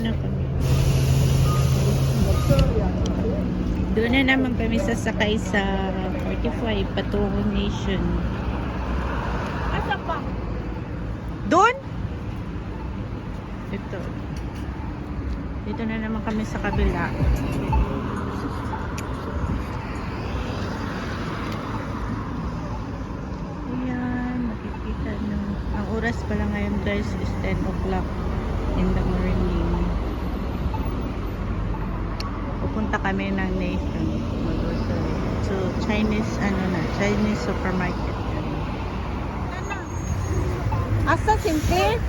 na kami. Doon na naman kami sasakay sa 45 patungong Nation. Asa pa? Doon? Ito. Dito na naman kami sa kabila. Ayan, makikita nyo. Ang oras pala ngayon guys is 10 o'clock in the morning. Pupunta kami ng Nation. So, Chinese, Chinese supermarket. Asa, simple?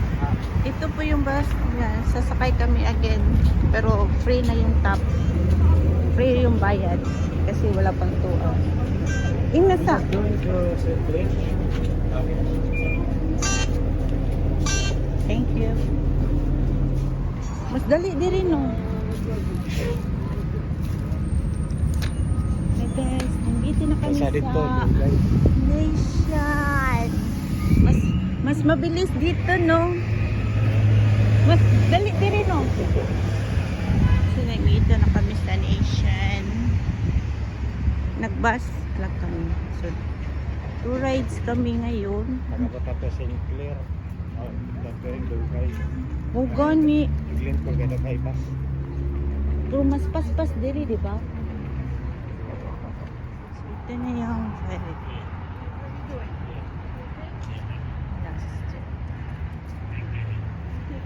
Ito po yung bus. Yan, sasakay kami again. Pero free na yung top. Free yung bayad. Kasi wala pang 2 hours. Inasa. Thank you. Mas dali di rin, no? Hey guys, nandito na kami sa Nation. Mas mabilis dito, no? Mas dali di rin, no? So, nandito na kami sa Nation. Nag-bus lang kami. So, 2 rides kami ngayon. Nakabata pa Sinclair. Dagdaring Dugay. O gani. Iglin ko ganda kay bus. Pero mas paspas diri, di ba? So, ito na yung ferry.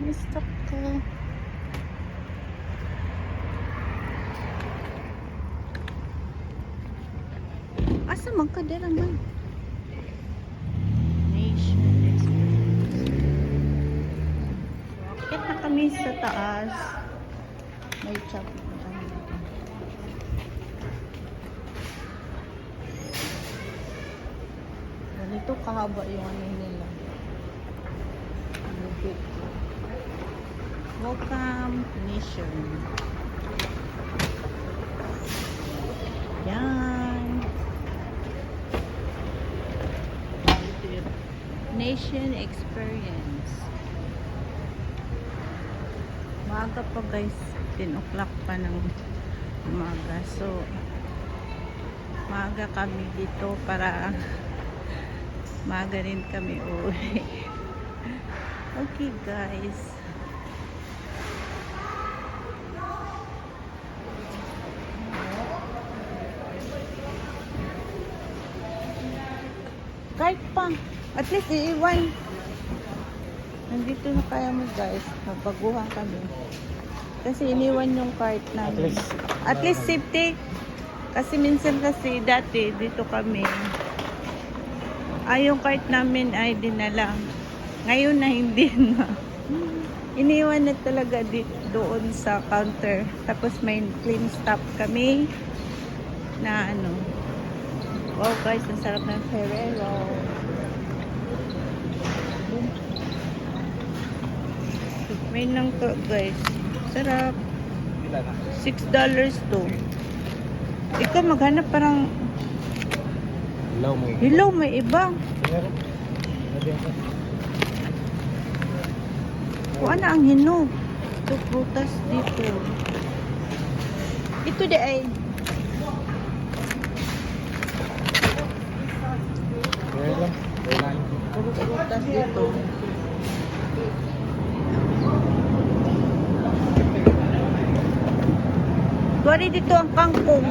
Mistop ko. Asa magkadera man? Nation Express. So, akit na kami sa taas. May chop na kami dito. Ganito kahaba yung ano nila. Welcome to Nation. Yan. Nation Experience. Maaga pa guys. 10 o'clock pa ng umaga. So, maaga kami dito para maaga rin kami uwi. Okay guys. Kahit pa. At least iiwan. Nandito na kaya mo guys. Mabaguhan kami. Kasi iniwan yung cart namin. At least safety. Kasi minsan kasi dati dito kami. Yung cart namin ay dinala. Ngayon na hindi na. Iniwan na talaga doon sa counter. Tapos may clean stop kami na ano. Wow guys, ang sarap ng Ferrero. May nang to guys. Sarap. $6 to. Ikaw maghanap parang hello, may iba. Kung ano ang hinog. Ito prutas dito. Ito di ay puro prutas dito. Kuwari dito ang kangkong.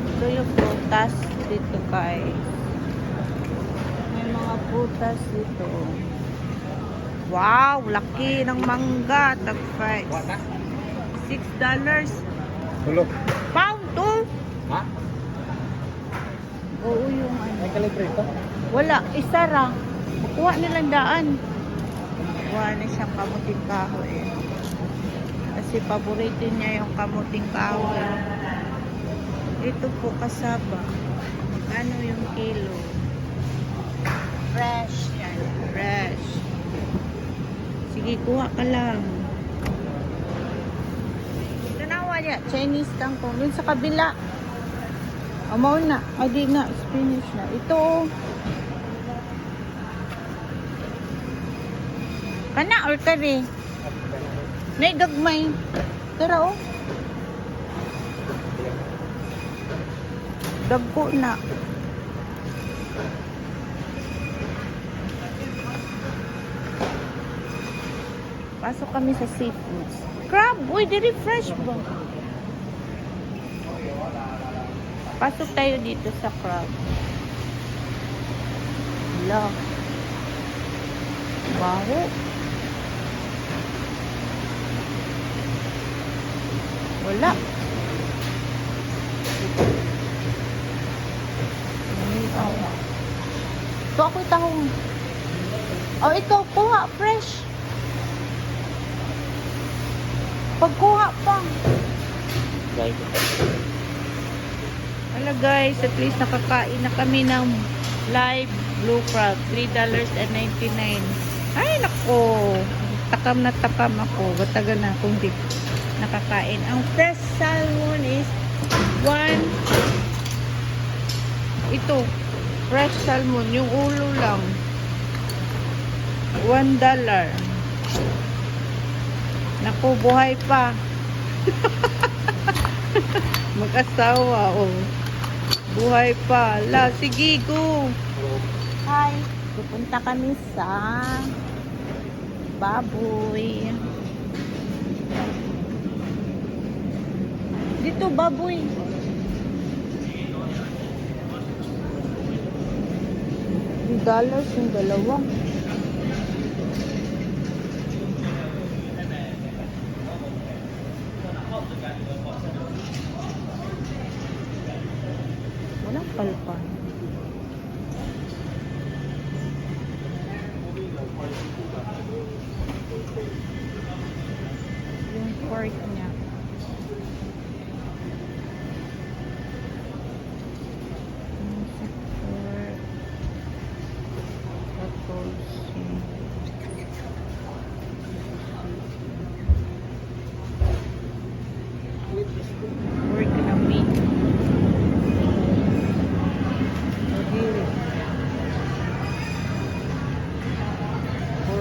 Ito yung prutas dito guys. May mga prutas dito. Wow, laki ng mangga. Tag-price. $6. Tulo. Pound to. Ha? Oo yung ano. May kalibre ito? Wala, isa ra. Kuha nilang daan. Kuha na siyang kamuting kahoy. Kasi paborito niya yung kamuting kahoy. Ito po kasaba. Magkano yung kilo? Fresh yan. Fresh. Sige, kuha ka lang. Tanawa niya. Chinese kangkong. Dun sa kabila. Amaw na. O di na. Spinach na. Ito. Kana or kare? Nay gagmay. Tara oh. Dagko na. Pasok kami sa seafoods. Crab! Uy, di fresh ba? Pasok tayo dito sa crab. Wala. Baho. Wala. Ito ako'y tahong. Oh, ito. Kuha. Fresh. Pagkuha pa. Guys. Wala guys. At least nakakain na kami ng live blue crab. $3.99. Ay, nako. Takam na takam ako. Batagal na akong di nakakain. Ang fresh salmon is ito. Fresh salmon. Yung ulo lang. $1. Naku, buhay pa. Mag-asawa, oh. Buhay pa. La, sige, go. Hi. Pupunta kami sa baboy. Dito, baboy. $3 yung dalawa. Walang palpan. Yung pork niya. Pork na meat.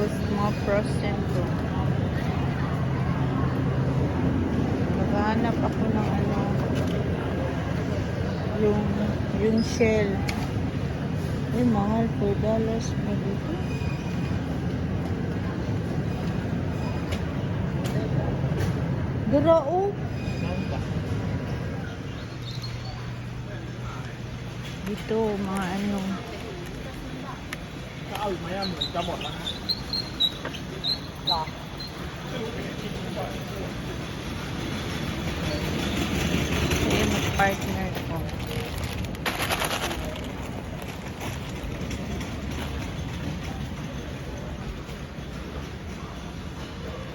Small frozen to. Maghahanap ako ng ano, yung shell. Ay, mahal, $4 na dito. Garao. Dito, mga ano. Kaya mag-partner ko.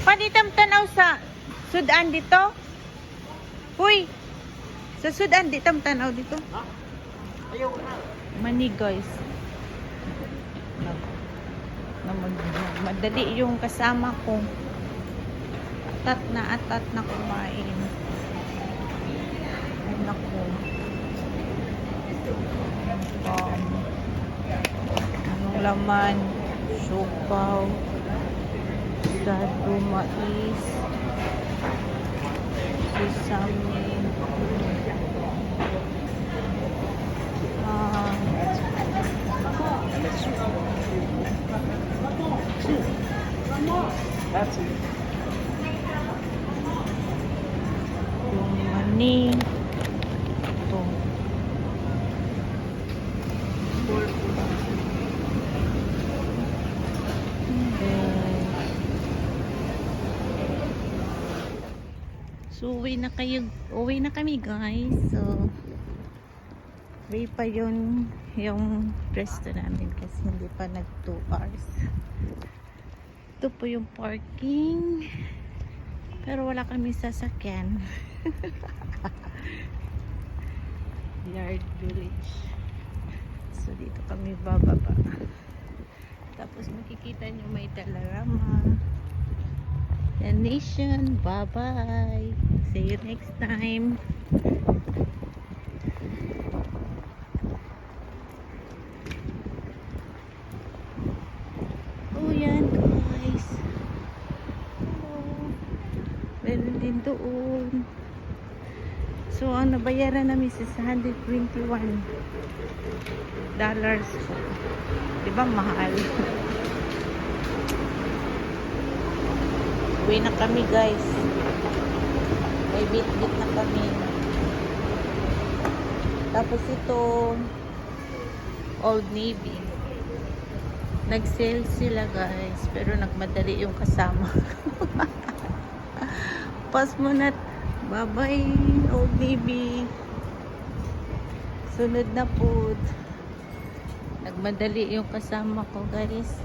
Panitam tanaw sa Sudan dito? Uy! Sa Sudan, di tam tanaw dito? Ayaw na. Mani guys. Madali yung kasama ko. Atat na kumain. Ay naku. Anong laman? Siopaw. Dado mais. Sesame. That's it. Yung mani. Ito. So, uwi na kami guys. So, free pa yung resto namin kasi hindi pa nag 2 hours. Ito po yung parking. Pero wala kami sasakyan. Yard Village. So, dito kami bababa. Tapos makikita nyo may Dalarama. The Nation. Bye-bye. See you next time. Oh, yan guys. din doon. So, ang nabayaran namin is $121 po. Diba mahal? Uwi na kami guys. May bit-bit na kami. Tapos ito, Old Navy. Nag-sale sila guys. Pero nagmadali yung kasama. Pas mo na. Bye-bye, Old Navy. Sunod na po. Nagmadali yung kasama ko, guys.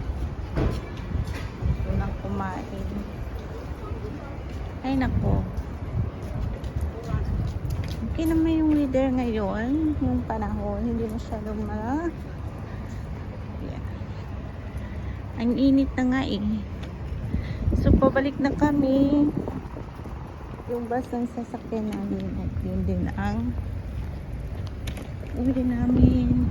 Gusto nang kumain. Ay, nako. Okay naman yung weather ngayon. Yung panahon, hindi masyadong yeah. Ang init na nga eh. So, pabalik na kami. Yung bus ng sasakyan namin at yun din ang uwi namin.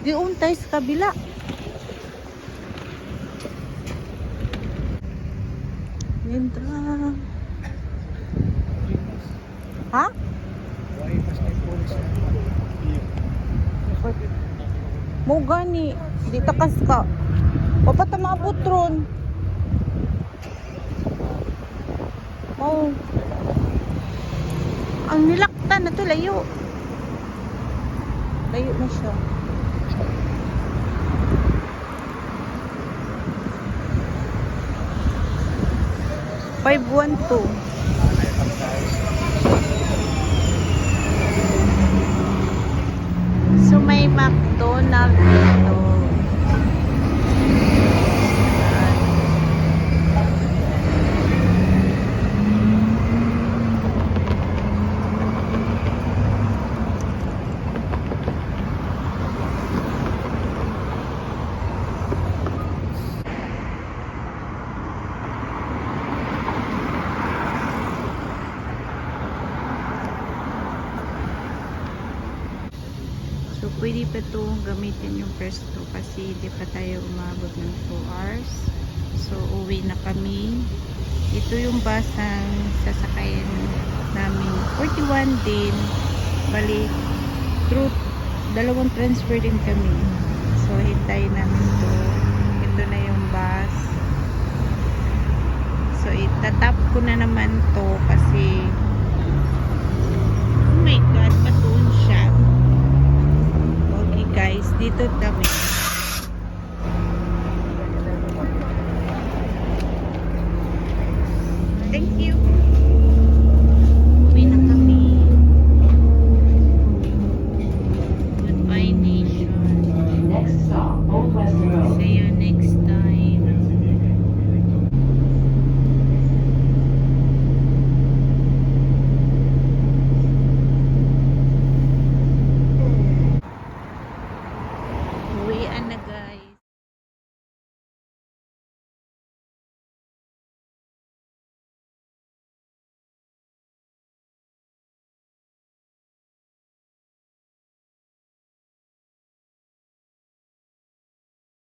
Doon tayo sa kabila. Lintra. Ha? Why mas may police na here? Mo gani. Di takas ka. Papat maabot ron. Oh. Ang nilaktan na to, layo. Layo na siya. $512. So may McDonald's dito. So, pwede pa ito gamitin yung Presto kasi hindi pa tayo umabot ng 2 hours. So, uwi na kami. Ito yung bus ang sasakayan namin. 41 din. Bali, through dalawang transfer din kami. So, hintayin namin ito. Ito na yung bus. So, itatap ko na naman to kasi oh my God, patuon siya. Guys, dito kami.